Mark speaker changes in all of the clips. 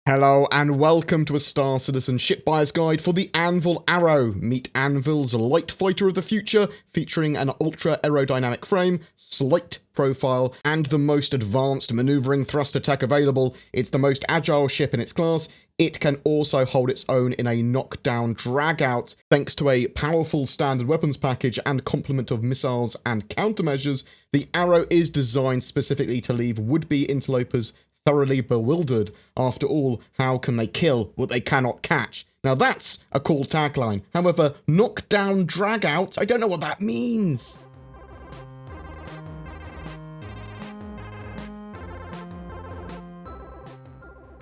Speaker 1: Hello and welcome to a Star Citizen ship buyer's guide for the Anvil Arrow. Meet Anvil's light fighter of the future, featuring an ultra aerodynamic frame, slight profile, and the most advanced maneuvering thruster tech available. It's the most agile ship in its class. It can also hold its own in a knockdown drag-out. Thanks to a powerful standard weapons package and complement of missiles and countermeasures, the Arrow is designed specifically to leave would-be interlopers thoroughly bewildered. After all, how can they kill what they cannot catch? Now that's a cool tagline. However, knockdown drag-out, I don't know what that means.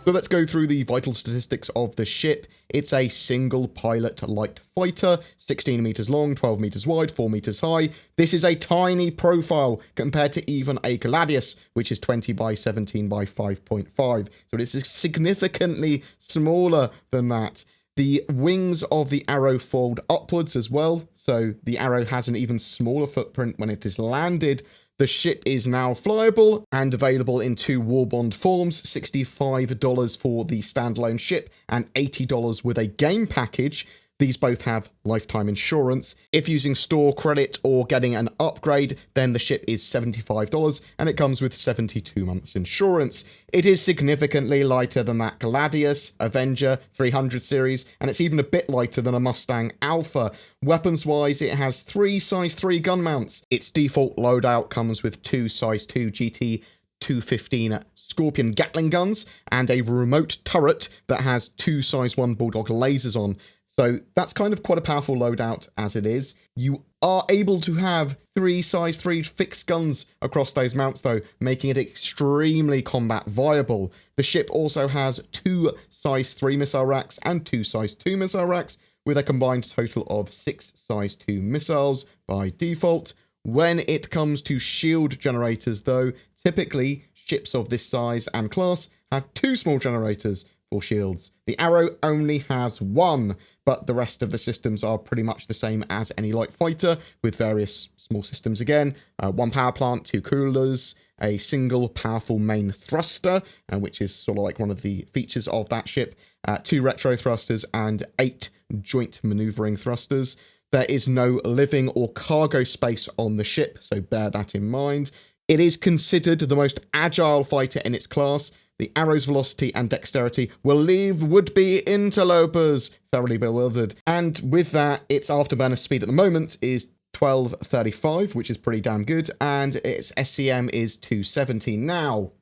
Speaker 1: So let's go through the vital statistics of the ship. It's a single pilot light fighter, 16 meters long, 12 meters wide, 4 meters high. This is a tiny profile compared to even a Gladius, which is 20 by 17 by 5.5. So it is significantly smaller than that. The wings of the Arrow fold upwards as well, so the Arrow has an even smaller footprint when it is landed. The ship is now flyable and available in two Warbond forms, $65 for the standalone ship and $80 with a game package. These both have lifetime insurance. If using store credit or getting an upgrade, then the ship is $75 and it comes with 72 months insurance. It is significantly lighter than that Gladius, Avenger 300 series, and it's even a bit lighter than a Mustang Alpha. Weapons-wise, it has 3 size 3 gun mounts. Its default loadout comes with 2 size 2 GT 215 Scorpion Gatling guns and a remote turret that has 2 size 1 Bulldog lasers on. So that's kind of quite a powerful loadout as it is. You are able to have 3 size 3 fixed guns across those mounts though, making it extremely combat viable. The ship also has 2 size 3 missile racks and 2 size 2 missile racks, with a combined total of 6 size 2 missiles by default. When it comes to shield generators though, typically ships of this size and class have 2 small generators for shields. The Arrow only has 1, but the rest of the systems are pretty much the same as any light fighter, with various small systems again. 1 power plant, 2 coolers, a single powerful main thruster, which is sort of like one of the features of that ship, 2 retro thrusters, and 8 joint maneuvering thrusters. There is no living or cargo space on the ship, so bear that in mind. It is considered the most agile fighter in its class. The Arrow's velocity and dexterity will leave would-be interlopers thoroughly bewildered. And with that, its afterburner speed at the moment is 1235, which is pretty damn good, and its SCM is 270. Now,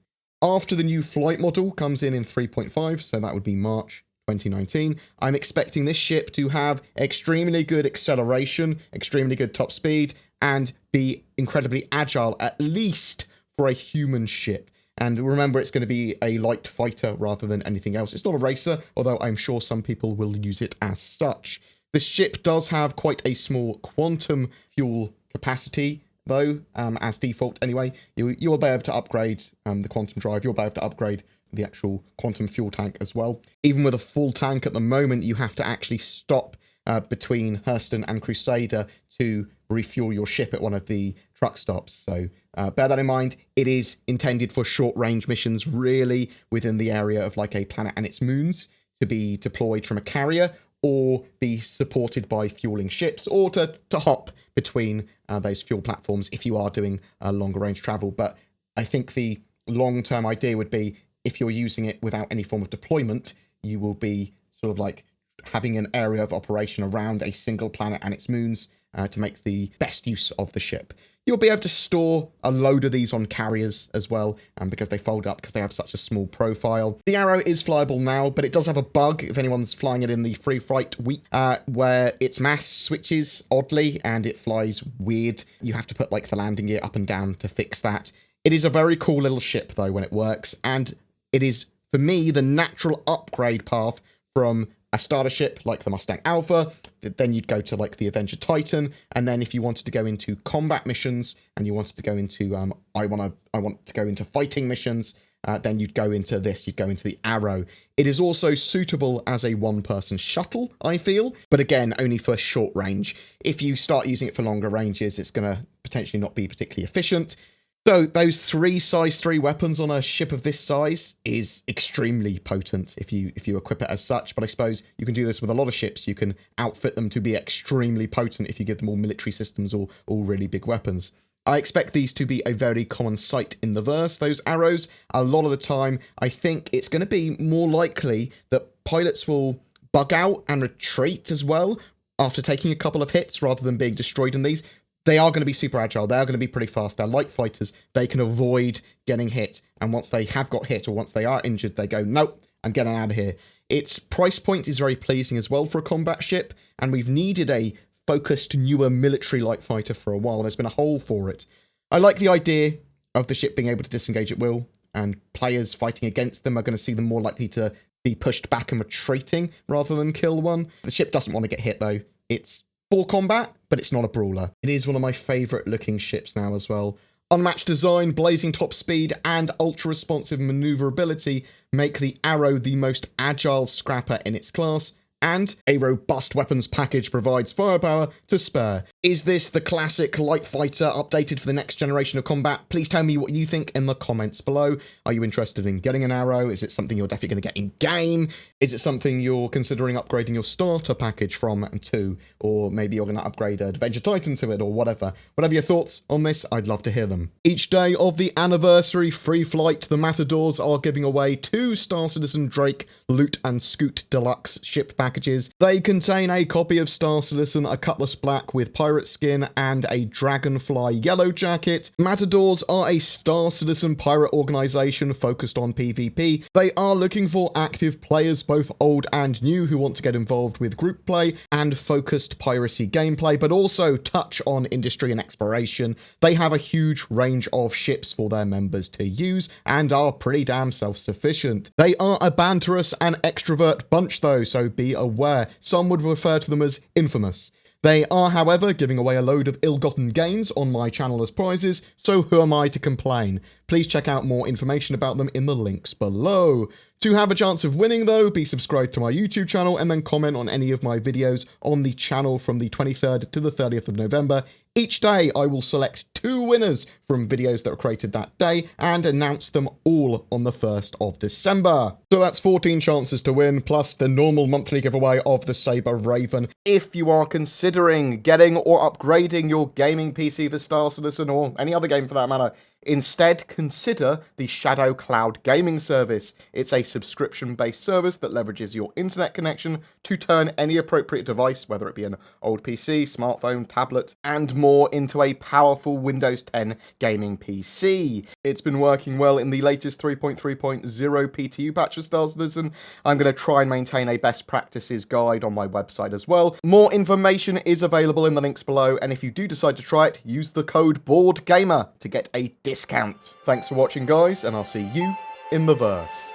Speaker 1: after the new flight model comes in 3.5, so that would be March 2019, I'm expecting this ship to have extremely good acceleration, extremely good top speed, and be incredibly agile, at least for a human ship. And remember, it's going to be a light fighter rather than anything else. It's not a racer, although I'm sure some people will use it as such. The ship does have quite a small quantum fuel capacity, though, as default anyway. You'll be able to upgrade the quantum drive. You'll be able to upgrade the actual quantum fuel tank as well. Even with a full tank at the moment, you have to actually stop between Hurston and Crusader to refuel your ship at one of the truck stops. So bear that in mind. It is intended for short-range missions, really within the area of like a planet and its moons, to be deployed from a carrier or be supported by fueling ships, or to hop between those fuel platforms if you are doing longer range travel. But I think the long-term idea would be, if you're using it without any form of deployment, you will be sort of like having an area of operation around a single planet and its moons to make the best use of the ship. You'll be able to store a load of these on carriers as well, because they fold up because they have such a small profile. The Arrow is flyable now, but it does have a bug if anyone's flying it in the free flight week, where its mass switches oddly and it flies weird. You have to put like the landing gear up and down to fix that. It is a very cool little ship though when it works, and it is, for me, the natural upgrade path from a starter ship like the Mustang Alpha. Then you'd go to like the Avenger Titan, and then if you wanted to go into combat missions and you wanted to go into I want to go into fighting missions, then you'd go into this. You'd go into the Arrow. It is also suitable as a one-person shuttle, I feel, but again, only for short range. If you start using it for longer ranges, it's going to potentially not be particularly efficient. So those 3 size 3 weapons on a ship of this size is extremely potent if you equip it as such, but I suppose you can do this with a lot of ships. You can outfit them to be extremely potent if you give them all military systems or all really big weapons. I expect these to be a very common sight in the verse, those arrows. A lot of the time, I think it's going to be more likely that pilots will bug out and retreat as well after taking a couple of hits rather than being destroyed in these. They are going to be super agile. They are going to be pretty fast. They're light fighters. They can avoid getting hit. And once they have got hit or once they are injured, they go, nope, I'm getting out of here. Its price point is very pleasing as well for a combat ship. And we've needed a focused, newer military light fighter for a while. There's been a hole for it. I like the idea of the ship being able to disengage at will. And players fighting against them are going to see them more likely to be pushed back and retreating rather than kill one. The ship doesn't want to get hit though. It's for combat, but it's not a brawler. It is one of my favourite looking ships now as well. Unmatched design, blazing top speed, and ultra-responsive manoeuvrability make the Arrow the most agile scrapper in its class, and a robust weapons package provides firepower to spare. Is this the classic light fighter updated for the next generation of combat? Please tell me what you think in the comments below. Are you interested in getting an Arrow? Is it something you're definitely going to get in-game? Is it something you're considering upgrading your starter package from and to? Or maybe you're going to upgrade a Adventure Titan to it or whatever. Whatever your thoughts on this, I'd love to hear them. Each day of the anniversary free flight, the Matadors are giving away 2 Star Citizen Drake Loot and Scoot Deluxe ship packages. They contain a copy of Star Citizen, a Cutlass Black with pirate skin, and a Dragonfly yellow jacket. Matadors are a Star Citizen pirate organization focused on PvP. They are looking for active players, both old and new, who want to get involved with group play and focused piracy gameplay, but also touch on industry and exploration. They have a huge range of ships for their members to use and are pretty damn self-sufficient. They are a banterous and extrovert bunch though, so be aware. Some would refer to them as infamous. They are, however, giving away a load of ill-gotten gains on my channel as prizes, so who am I to complain? Please check out more information about them in the links below. To have a chance of winning though, be subscribed to my YouTube channel and then comment on any of my videos on the channel from the 23rd to the 30th of November. Each day I will select 2 winners from videos that were created that day and announce them all on the 1st of December. So that's 14 chances to win, plus the normal monthly giveaway of the Saber Raven. If you are considering getting or upgrading your gaming PC for Star Citizen or any other game for that matter, instead, consider the Shadow Cloud gaming service. It's a subscription-based service that leverages your internet connection to turn any appropriate device, whether it be an old PC, smartphone, tablet, and more, into a powerful Windows 10 gaming PC. It's been working well in the latest 3.3.0 PTU patch of Star Citizen. I'm going to try and maintain a best practices guide on my website as well. More information is available in the links below, and if you do decide to try it, use the code BoredGamer to get a discount. Thanks for watching, guys, and I'll see you in the verse.